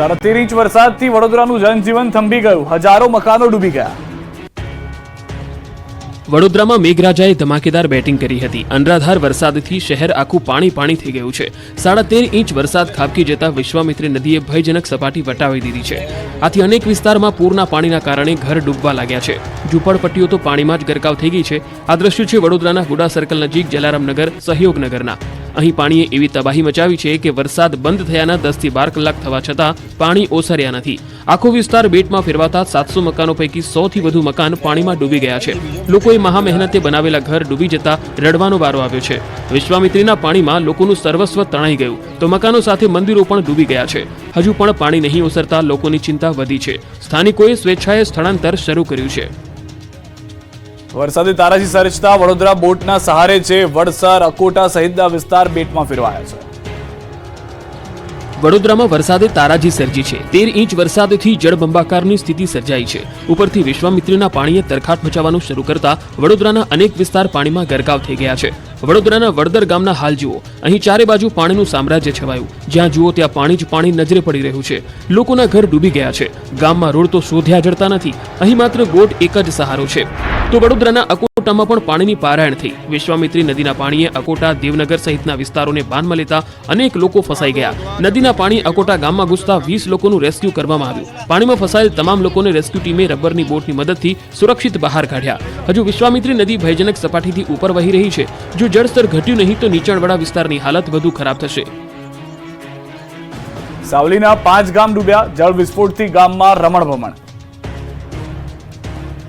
13 inch વરસાદથી વડોદરાનું જનજીવન થંભી ગયું, હજારો મકાનો ડૂબી ગયા। વડોદરામાં મેઘરાજાએ ધમાકેદાર બેટિંગ કરી હતી। અનરાધાર વરસાદથી શહેર આખું પાણી થઈ ગયું છે। 13.5 ઇંચ વરસાદ ખાબકી જતા વિશ્વામિત્રી નદીએ ભયજનક સપાટી વટાવી દીધી છે। આથી અનેક વિસ્તારમાં પૂરના પાણીના કારણે ઘર ડૂબવા લાગ્યા છે। ઝૂંપડપટ્ટીઓ તો પાણીમાં જ ગરકાવ થઈ ગઈ છે। આ દ્રશ્યો છે વડોદરાના હુડા સર્કલ નજીક જલારામનગર સહયોગનગરના। અહીં પાણીએ એવી તબાહી મચાવી છે કે વરસાદ બંધ થયાના 10 થી 12 કલાક થવા છતાં પાણી ઓસર્યા નથી। આખો વિસ્તાર બેટમાં ફેરવાતા 700 મકાનો પૈકી 100 થી વધુ મકાન પાણીમાં ડૂબી ગયા છે। લોકોએ મહા મહેનતે બનાવેલા ઘર ડૂબી જતા રડવાનો વારો આવ્યો છે। વિશ્વામિત્રીના પાણીમાં લોકોનું સર્વસ્વ તણાઈ ગયું તો મકાનો સાથે મંદિરો પણ ડૂબી ગયા છે। હજુ પણ પાણી નહીં ઓસરતા લોકોની ચિંતા વધી છે। સ્થાનિકોએ સ્વેચ્છાએ સ્થળાંતર શરૂ કર્યું છે। વરસાદી તારાજી સર્જતા વડોદરા બોટના સહારે છે। વડસર, અકોટા સહિતના વિસ્તાર બેટમાં ફેરવાયા છે। વડોદરામાં વરસાદે તારાજી સર્જી છે। 13 ઇંચ વરસાદથી જળબંબાકારની સ્થિતિ સર્જાઈ છે। ઉપરથી વિશ્વામિત્રીના પાણીએ તરખાટ મચાવવાનું શરૂ કરતા વડોદરાના અનેક વિસ્તાર પાણીમાં ગરકાવ થઈ ગયા છે। વડોદરાના વડદર ગામના હાલ જુઓ, અહીં ચારે બાજુ પાણીનું સામ્રાજ્ય છવાયું। જ્યાં જુઓ ત્યાં પાણી જ પાણી નજરે પડી રહ્યું છે। લોકોના ઘર ડૂબી ગયા છે। ગામમાં રોડ તો શોધ્યા જડતા નથી। અહીં માત્ર બોટ એક જ સહારો છે। તો વડોદરાના અકોટામાં પણ પાણીની પારાયણ થઈ। વિશ્વામિત્રી નદીના પાણીએ અકોટા, દેવનગર સહિતના વિસ્તારોને બાનમાં લેતા અનેક લોકો ફસાઈ ગયા। નદીના પાણી અકોટા ગામમાં ઘૂસતા 20 લોકોનું રેસ્ક્યુ કરવામાં આવ્યું। પાણીમાં ફસાયેલ તમામ લોકોને રેસ્ક્યુ ટીમે રબરની બોટની મદદથી સુરક્ષિત બહાર કાઢ્યા। હજુ વિશ્વામિત્રી નદી ભયજનક સપાટીથી ઉપર વહી રહી છે। જો જળસ્તર ઘટ્યું નહીં તો નીચાણવાળા વિસ્તારની હાલત વધુ ખરાબ થશે। સાવલીના 5 ગામ ડૂબ્યા, જળ વિસ્ફોટથી ગામમાં રમણભમણ।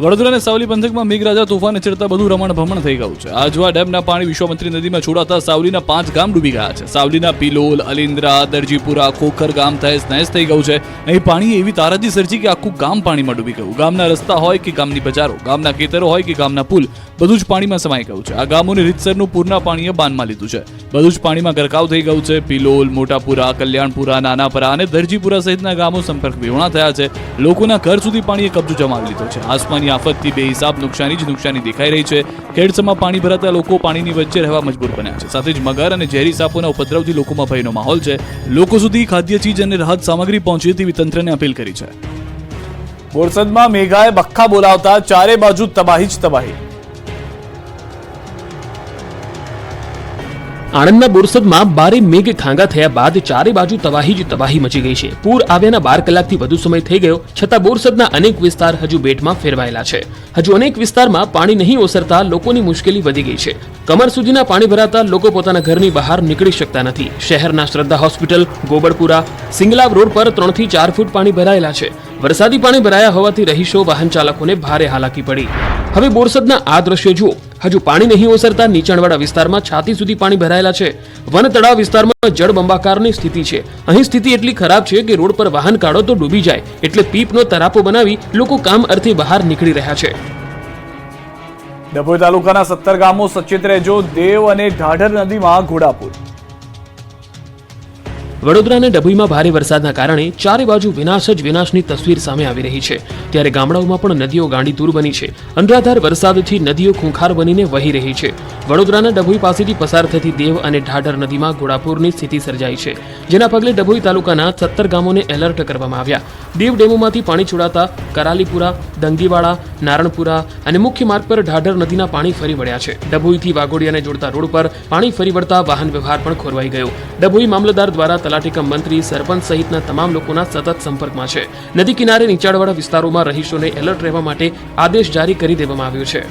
વડોદરા અને સાવલી પંથકમાં મેઘરાજા તોફાને ચડતા બધું રમણભમણ થઈ ગયું છે। આજવા ડેમના પાણી વિશ્વામિત્રી નદીમાં છોડાતા સાવલીના 5 ગામ ડૂબી ગયા છે। સાવલીના પિલોલ, અલિન્દ્રા, દરજીપુરા, ખોખર ગામ તહેસ નહેસ થઈ ગયું છે। અહીં પાણીએ એવી તારાજી સર્જી કે આખું ગામ પાણીમાં ડૂબી ગયું। ગામના રસ્તા હોય કે ગામની બજારો, ગામના ખેતરો હોય કે ગામના પુલ, બધું જ પાણીમાં સમાઈ ગયું છે। આ ગામોને રીતસરનું પૂરના પાણીએ બાનમાં લીધું છે। બધું જ પાણીમાં ગરકાવ થઈ ગયું છે। પિલોલ, મોટાપુરા, કલ્યાણપુરા, નાનાપરા અને દરજીપુરા સહિતના ગામો સંપર્ક વિહોણા થયા છે। લોકોના ઘર સુધી પાણીએ કબજો જમાવી લીધો છે। આસમાની આફતથી બેહિસાબ નુકસાની જ નુકસાની દેખાઈ રહી છે। ખેડસમાં પાણી ભરાતા લોકો પાણીની વચ્ચે રહેવા મજબૂર બન્યા છે। સાથે જ મગર અને ઝેરી સાપોના ઉપદ્રવથી લોકોમાં ભયનો માહોલ છે। લોકો સુધી ખાદ્ય ચીજ અને રાહત સામગ્રી પહોંચે તેવી તંત્રને અપીલ કરી છે। બોરસદમાં મેઘાએ બખ્ખા બોલાવતા ચારે બાજુ તબાહી જ તબાહી। આણંદના બોરસદમાં બારે મેઘ ખાંગા થયા બાદ ચારે બાજુ તબાહી જ તબાહી મચી ગઈ છે। પૂર આવ્યાના 12 કલાકથી વધુ સમય થઈ ગયો છતાં બોરસદના અનેક વિસ્તાર હજુ બેટમાં ફેરવાયેલા છે। હજુ અનેક વિસ્તારમાં પાણી નહીં ઓસરતા લોકોની મુશ્કેલી વધી ગઈ છે। કમર સુધીના પાણી ભરાતા લોકો પોતાના ઘરની બહાર નીકળી શકતા નથી। શહેરના શ્રદ્ધા હોસ્પિટલ, ગોબડપુરા, સિંગલાબ રોડ પર 3 થી 4 ફૂટ પાણી ભરાયેલા છે। વરસાદી પાણી ભરાયા હોવાથી રહીશો, વાહન ચાલકોને ભારે હાલાકી પડી। હવે બોરસદના આ દ્રશ્યો જુઓ, હજુ પાણી નહીં ઓસરતા નીચાણવાળા વિસ્તારમાં છાતી સુધી પાણી ભરાયેલા છે। વન તળાવ વિસ્તારમાં જળબંબાકારની સ્થિતિ છે। અહીં સ્થિતિ એટલી ખરાબ છે કે રોડ પર વાહન કાઢો તો ડૂબી જાય, એટલે પીપનો તરાપો બનાવી લોકો કામ અર્થે બહાર નીકળી રહ્યા છે। ડભોઈ તાલુકાના 17 ગામો સચેત રહેજો, દેવ અને ઢાઢર નદીમાં ઘોડાપુર। વડોદરા અને ડભોઈમાં ભારે વરસાદના કારણે ચારે બાજુ વિનાશ જ વિનાશની તસવીર સામે આવી રહી છે। ત્યારે ગામડાઓમાં પણ નદીઓ ગાંડીતુર બની છે। અનરાધાર વરસાદથી નદીઓ ખૂંખાર બનીને વહી રહી છે। વડોદરાના ડભોઈ પાસેથી પસાર થતી દેવ અને ઢાઢર નદીમાં ઘોડાપુરની સ્થિતિ સર્જાઈ છે, જેના પગલે ડભોઈ તાલુકાના 17 ગામોને એલર્ટ કરવામાં આવ્યા। દેવ ડેમોમાંથી પાણી છોડાતા કરાલીપુરા, દંગીવાડા, નારણપુરા અને મુખ્ય માર્ગ પર ઢાઢર નદીના પાણી ફરી વળ્યા છે। ડભોઈથી વાઘોડિયાને જોડતા રોડ પર પાણી ફરી વળતા વાહન વ્યવહાર પણ ખોરવાઈ ગયો। ડભોઈ મામલતદાર દ્વારા તલાટીકમ મંત્રી, સરપંચ સહિતના તમામ લોકોના સતત સંપર્કમાં છે। નદી કિનારે નીચાણવાળા વિસ્તારોમાં રહીશોને એલર્ટ રહેવા માટે આદેશ જારી કરી દેવામાં આવ્યો છે।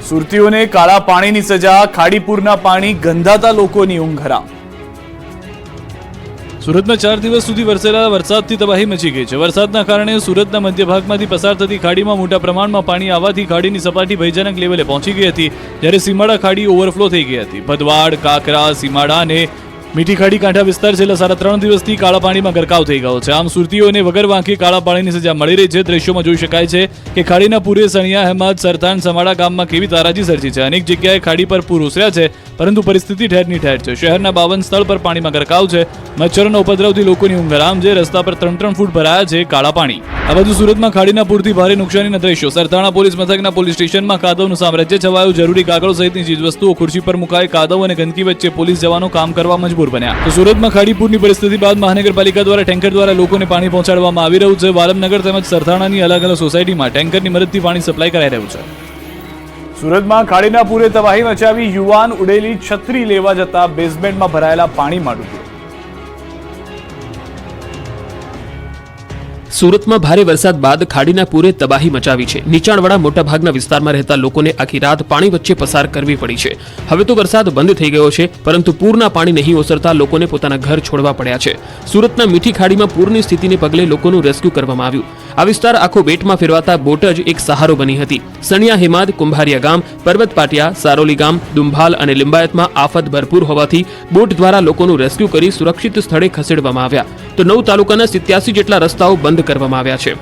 સુરતીઓને કાળા પાણીની સજા, ખાડીપુરના પાણી ગંધાતા લોકોની ઊંઘ હરામ। સુરતમાં 4 દિવસ સુધી વરસેલા વરસાદથી તબાહી મચી ગઈ છે। વરસાદના કારણે સુરતના મધ્ય ભાગમાંથી પસાર થતી ખાડીમાં મોટા પ્રમાણમાં પાણી આવવાથી ખાડીની સપાટી ભયજનક લેવલે પહોંચી ગઈ હતી, જ્યારે સીમાડા ખાડી ઓવરફ્લો થઈ ગઈ હતી। ભદવાડ, કાકરા, સીમાડા અને મીઠી ખાડી કાંઠા વિસ્તાર છેલ્લા 3.5 દિવસથી કાળા પાણીમાં ગરકાવ થઈ ગયો છે। આમ સુરતીઓને વગર વાંકે કાળા પાણીની સજા મળી રહી છે। દ્રશ્યોમાં જોઈ શકાય છે કે ખાડીના પૂરે સણિયા, અહેમદ, સરથાન, સમાડા ગામમાં કેવી તારાજી સર્જી છે। અનેક જગ્યાએ ખાડી પર પૂર ઓસર્યા છે, પરંતુ પરિસ્થિતિ ઠેરની ઠેર છે। શહેરના 52 સ્થળ પર પાણીમાં ગરકાવ છે। મચ્છરોના ઉપદ્રવથી લોકોની ઊંઘ હરામ છે। રસ્તા પર 3 ફૂટ ભરાયા છે કાળા પાણી। આ બધું સુરતમાં ખાડીના પૂરથી ભારે નુકસાનીના દ્રશ્યો। સરથાણા પોલીસ મથકના પોલીસ સ્ટેશનમાં કાદવનું સામ્રાજ્ય છવાયું। જરૂરી કાગળો સહિતની ચીજવસ્તુઓ ખુરશી પર મુકાઈ। કાદવ અને ગંદકી વચ્ચે પોલીસ જવાનો કામ કરવા મજબૂર ખાડીપુર બન્યા. તો સુરતમાં ખાડીપુરની પરિસ્થિતિ બાદ મહાનગરપાલિકા દ્વારા ટેન્કર દ્વારા લોકોને પાણી પહોંચાડવામાં આવી રહ્યું છે. વાલમનગર તેમજ સરથાણાની અલગ અલગ સોસાયટીમાં ટેન્કરની મદદથી પાણી સપ્લાય કરાઈ રહ્યું છે. સુરતમાં ખાડીના પૂરે તબાહી મચાવી યુવાન ઉડેલી છત્રી લેવા જતા બેઝમેન્ટમાં ભરાયેલા પાણીમાં ડૂબ્યો. સુરતમાં ભારે વરસાદ બાદ ખાડીના પૂરે તબાહી મચાવી છે. નીચાણવાળા મોટાભાગના વિસ્તારમાં રહેતા લોકોને આખી રાત પાણી વચ્ચે પસાર કરવી પડી છે. હવે તો વરસાદ બંધ થઈ ગયો છે, પરંતુ પૂરના પાણી નહીં ઓસરતા લોકોને પોતાના ઘર છોડવા પડ્યા છે. સુરતના મીઠી ખાડીમાં પૂરની સ્થિતિને પગલે લોકોનું રેસ્ક્યુ કરવામાં આવ્યું. આ વિસ્તાર આખો બેટમાં ફેરવાતા બોટ જ એક સહારો બની હતી. સણિયા હેમાદ, કુંભારિયા ગામ, પર્વત પાટિયા, સારોલી ગામ, દુંભાલ અને લિંબાયતમાં આફત ભરપૂર હોવાથી બોટ દ્વારા લોકોનું રેસ્ક્યુ કરી સુરક્ષિત સ્થળે ખસેડવામાં આવ્યા. તો 9 તાલુકાના 87 જેટલા રસ્તાઓ બંધ કરવામાં આવ્યા છે.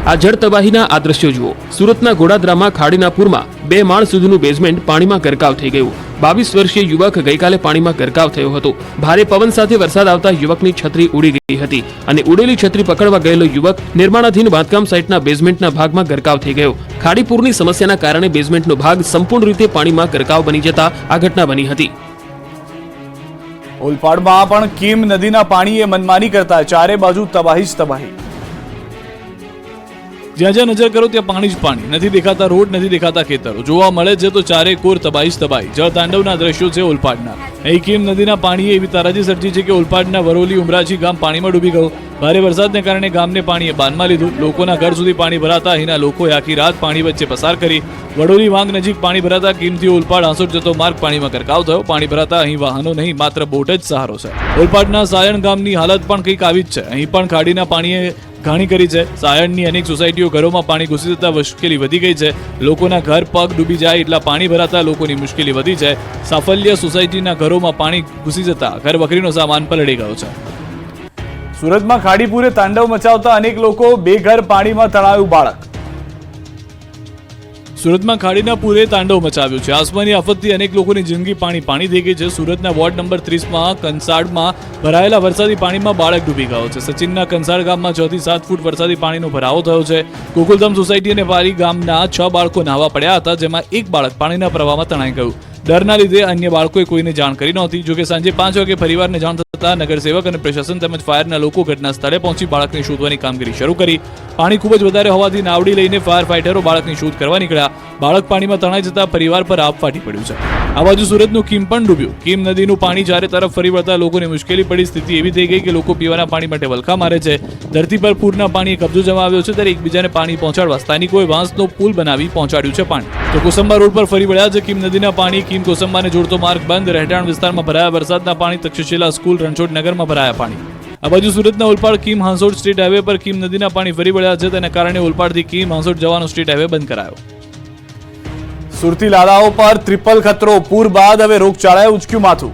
આ જળ તબાહીના આ દ્રશ્યો જુઓ. સુરતના ગોડાદરામાં ખાડીના પૂરમાં 2 માળ સુધીનું બેઝમેન્ટ પાણીમાં ગરકાવ થઈ ગયું. 22 વર્ષીય યુવક ગઈકાલે પાણીમાં ગરકાવ થયો હતો. ભારે પવન સાથે વરસાદ આવતા યુવકની છત્રી ઉડી ગઈ હતી અને ઉડેલી છત્રી પકડવા ગયેલો યુવક નિર્માણાધીન બાંધકામ સાઇટના બેઝમેન્ટના ભાગમાં ગરકાવ થઈ ગયો. ખાડીપુરની સમસ્યાના કારણે બેઝમેન્ટનો ભાગ સંપૂર્ણ રીતે પાણીમાં ગરકાવ બની જતા આ ઘટના બની હતી. ઓલપાડમાં પણ કીમ નદીના પાણીએ મનમાની કરતા ચારે બાજુ તબાહી જ તબાહી. જ્યાં જ્યાં નજર કરો ત્યાં પાણી જ પાણી. નથી દેખાતા રોડ, નથી દેખાતા ખેતરો. જોવા મળે છે તો ચારે કોર તબાહી જ તબાહી. જળતાંડવના દ્રશ્યો છે ઓલપાડના. અહીં કીમ નદીના પાણીએ એવી તારાજી સર્જી છે કે ઓલપાડના વરોલી ઉમરાજી ગામ પાણીમાં ડૂબી ગયું. ભારે વરસાદને કારણે ગામને પાણીએ બાનમાં લીધું. લોકોના ઘર સુધી પાણી ભરાતા અહીંના લોકોએ આખી રાત પાણી વચ્ચે પસાર કરી. વડોલી વાંગ નજીક પાણી ભરાતા કીમથી ઓલપાડ હાંસોટ જતો માર્ગ પાણીમાં ગરકાવ થયો. પાણી ભરાતા અહીં વાહનો નહીં, માત્ર બોટ જ સહારો છે. ઓલપાડના સાયણ ગામની હાલત પણ કંઈક આવી જ છે. અહીં પણ ખાડીના પાણીએ ઘાણી કરી છે. સાયણની અનેક સોસાયટીઓ ઘરોમાં પાણી ઘૂસી જતા મુશ્કેલી વધી ગઈ છે. લોકોના ઘર પગ ડૂબી જાય એટલા પાણી ભરાતા લોકોની મુશ્કેલી વધી છે. સાફલ્ય સોસાયટીના ઘરોમાં પાણી ઘૂસી જતા ઘર વખરીનો સામાન પલળી ગયો છે. સુરતમાં ખાડીપુરે તાંડવ મચાવતા અનેક લોકો બેઘર, પાણીમાં તણાયું બાળક. સુરતમાં ખાડીના પૂરે તાંડવ મચાવ્યું છે. આસમાની આફતથી અનેક લોકોની જિંદગી પાણી થઈ ગઈ છે. સુરતના વોર્ડ નંબર 30માં કંસાડમાં ભરાયેલા વરસાદી પાણીમાં બાળક ડૂબી ગયો છે. સચિનના કંસાડ ગામમાં 6 થી 7 ફૂટ વરસાદી પાણીનો ભરાવો થયો છે. ગોકુલધામ સોસાયટી અને વારી ગામના 6 બાળકો નાહવા પડ્યા હતા, જેમાં એક બાળક પાણીના પ્રવાહમાં તણાઈ ગયું. ડરના લીધે અન્ય બાળકોએ કોઈને જાણ કરી નહોતી. જોકે સાંજે 5 વાગે પરિવારને જાણ થતાં નગરસેવક અને પ્રશાસન તેમજ ફાયરના લોકો ઘટના સ્થળે પહોંચી બાળકને શોધવાની કામગીરી શરૂ કરી. પાણી ખૂબ જ વધારે હોવાથી નાવડી લઈને ફાયર ફાઇટરો બાળકની શોધ કરવા નીકળ્યા. બાળક પાણીમાં તણાઈ જતા પરિવાર પર આપ ફાટી પડ્યું છે. આ બાજુ સુરતનું કીમ પણ ડૂબ્યું. કીમ નદીનું પાણી ચારે તરફ ફરી વળતા લોકોને મુશ્કેલી પડી. સ્થિતિ એવી થઈ ગઈ કે લોકો પીવાના પાણી માટે વલખા મારે છે. ધરતી પર પૂરના પાણીએ કબજો જમાવ્યો છે, ત્યારે એકબીજાને પાણી પહોંચાડવા સ્થાનિકોએ વાંસનો પુલ બનાવી પહોંચાડ્યું છે પાણી. તો કોસંબા રોડ પર ફરી વળ્યા છે કીમ નદીના પાણી. કીમ કોસંબાને જોડતો માર્ગ બંધ. રહેઠાણ વિસ્તારમાં ભરાયા વરસાદના પાણી. તક્ષશિલા સ્કૂલ, રણછોડ નગરમાં ભરાયા પાણી. આ બાજુ સુરતના ઓલપાડ કીમ હાંસોટ સ્ટ્રીટ હાઈવે પર કીમ નદીના પાણી ફરી વળ્યા છે. તેના કારણે ઓલપાડથી કીમ હાંસોટ જવાનો સ્ટ્રીટ હાઈવે બંધ કરાયો. સુરતી લાલાઓ પર ટ્રિપલ ખતરો. પૂર બાદ હવે રોગચાળાએ ઉચક્યું માથું.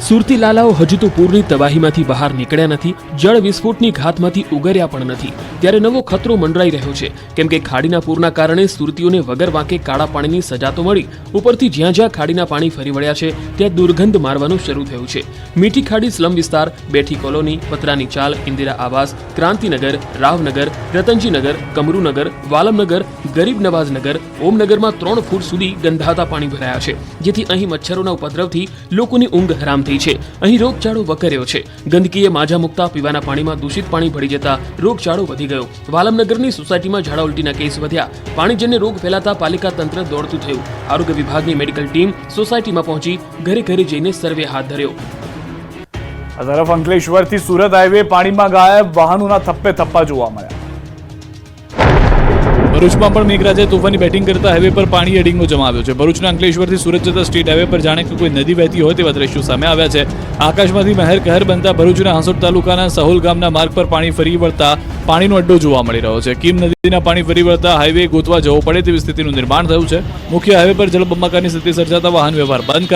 સુરતી લાલાઓ હજુ તો પૂરની તબાહીમાંથી બહાર નીકળ્યા નથી, જળ વિસ્ફોટની ઘાતમાંથી ઉગર્યા પણ નથી. ત્યારે નવો ખતરો મંડરાઈ રહ્યો છે, કેમ કે ખાડીના પૂરના કારણે સુરતીઓને વગર વાંકે કાળા પાણીની સજા તો મળી, ઉપરથી જ્યાં જ્યાં ખાડીના પાણી ફરી વળ્યા છે ત્યાં દુર્ગંધ મારવાનું શરૂ થયું છે. મીઠી ખાડી સ્લમ વિસ્તાર, બેઠી કોલોની, પતરાની ચાલ, ઇન્દિરા આવાસ, ક્રાંતિનગર, રાવનગર, રતનજીનગર, કમરુનગર, વાલમનગર, ગરીબ નવાઝનગર, ઓમનગરમાં 3 ફૂટ સુધી ગંધાતા પાણી ભરાયા છે, જેથી અહીં મચ્છરોના ઉપદ્રવથી લોકોની ઊંઘ હરામ થઈ છે. અહીં રોગચાળો વકર્યો છે. ગંદકીએ માજા મુકતા પીવાના પાણીમાં દૂષિત પાણી ભળી જતા રોગચાળો વધી ગયો. વાલમનગરની સોસાયટીમાં ઝાડા ઉલટીના કેસ વધ્યા. પાણીજન્ય રોગ ફેલાતા પાલિકા તંત્ર દોડતું થયું. આરોગ્ય વિભાગની મેડિકલ ટીમ સોસાયટીમાં પહોંચી ઘરે ઘરે જઈને સર્વે હાથ ધર્યો. આ તરફ અંકલેશ્વરથી સુરત હાઈવે પાણીમાં ગાયબ. વાહનોના થપ્પે થપ્પા જોવા મળ્યા. ભરૂચમાં પણ મેઘરાજાએ તોફાની બેટિંગ કરતા હાઈવે પર પાણી અડીંગો જમાવ્યો છે. ભરૂચના અંકલેશ્વરથી સુરત જતા સ્ટ્રીટ હાઈવે પર જાણે કે કોઈ નદી વહેતી હોય તેવા દ્રશ્યો સામે આવ્યા છે. આકાશમાંથી મહેર કહેર બનતા ભરૂચના હાંસોટ તાલુકાના સહોલ ગામના માર્ગ પર પાણી ફરી વળતા પાણીનો અડ્ડો જોવા મળી રહ્યો છે. કીમ નદીના પાણી ફરી વળતા હાઈવે ગોતવા જવો પડે તેવી સ્થિતિનું નિર્માણ થયું છે. મુખ્ય હાઈવે પર જળબંબાકારની સ્થિતિ સર્જાતા વાહન વ્યવહાર બંધ